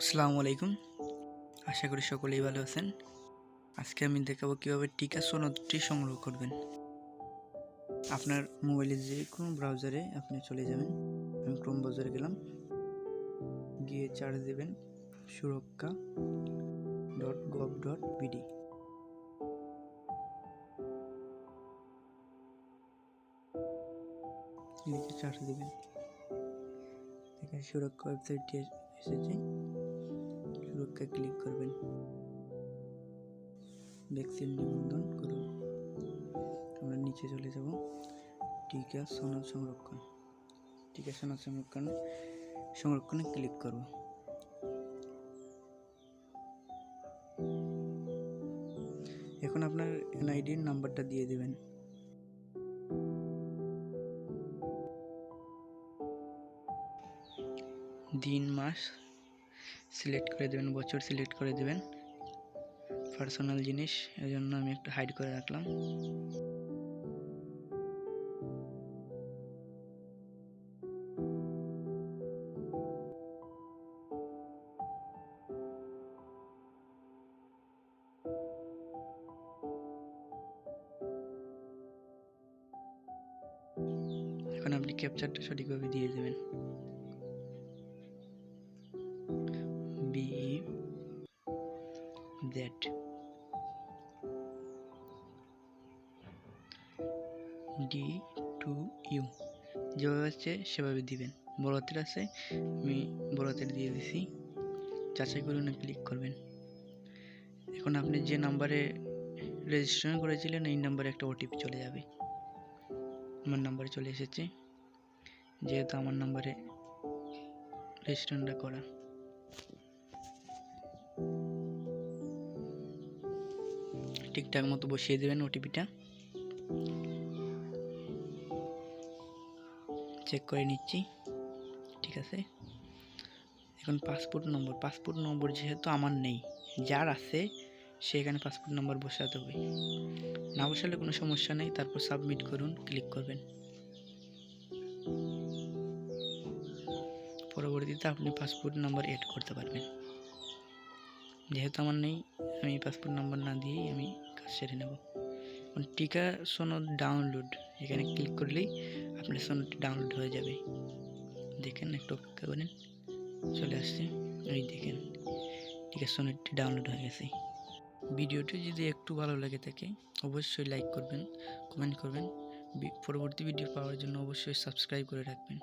আসসালামু আলাইকুম। আশা করি সকলেই ভালো আছেন। আজকে আমি দেখাবো কিভাবে টিকা সনদটি সংগ্রহ করবেন। আপনার মোবাইলে যে কোনো ব্রাউজারে আপনি চলে যাবেন। আমি ক্রোম ব্রাউজারে গেলাম, গিয়ে সার্চ দেবেন সুরক্ষা.gov.bd। লিখে সার্চ দেবেন, এখানে সুরক্ষা ওয়েবসাইটটি এসেছে। সুরক্ষা ক্লিক করবেন, ভ্যাকসিন নিবন্ধন করুন। আমরা নিচে চলে যাব, টিকা সনদ সংরক্ষণ। টিকা সনদ সংরক্ষণে ক্লিক করব। এখন আপনার এনআইডির নাম্বারটা দিয়ে দেবেন। দিন মাস সিলেক্ট করে দেবেন, বছর সিলেক্ট করে দেবেন। পার্সোনাল জিনিস এজন্য আমি একটু হাইড করে রাখলাম। এখন আপনি ক্যাপচারটা সঠিকভাবে দিয়ে দেবেন। BEZ D2U যেভাবে আছে সেভাবে দিবেন। বড় হাতের আছে, আমি বড় হাতের দিয়ে দিছি। যাচাই করুন ক্লিক করবেন। এখন আপনি যে নাম্বারে রেজিস্ট্রেশন করেছিলেন এই নাম্বারে একটা ওটিপি চলে যাবে। আমার নাম্বারে চলে এসেছে, যেহেতু আমার নাম্বারে রেজিস্ট্রেশনটা করা। ঠিকঠাক মতো বসিয়ে দেবেন ওটিপিটা। চেক করে নিচ্ছি, ঠিক আছে। এখন পাসপোর্ট নম্বর যেহেতু আমার নেই, যার আছে সে এখানে পাসপোর্ট নম্বর বসাতে হবে। না বসালে কোনো সমস্যা নেই। তারপর সাবমিট করুন, ক্লিক করবেন। পরবর্তীতে আপনি পাসপোর্ট নাম্বার এড করতে পারবেন। যেহেতু আমার নেই, আমি পাসপোর্ট নাম্বার না দিয়েই আমি কাজ সেরে নেব। টিকা সনদ ডাউনলোড, এখানে ক্লিক করলেই আপনার সনদটি ডাউনলোড হয়ে যাবে। দেখেন, একটু অপেক্ষা করেন, চলে আসছে। এই দেখেন, টিকা সনদটি ডাউনলোড হয়ে গেছে। ভিডিওটি যদি একটু ভালো লাগে থাকে অবশ্যই লাইক করবেন, কমেন্ট করবেন। পরবর্তী ভিডিও পাওয়ার জন্য অবশ্যই সাবস্ক্রাইব করে রাখবেন।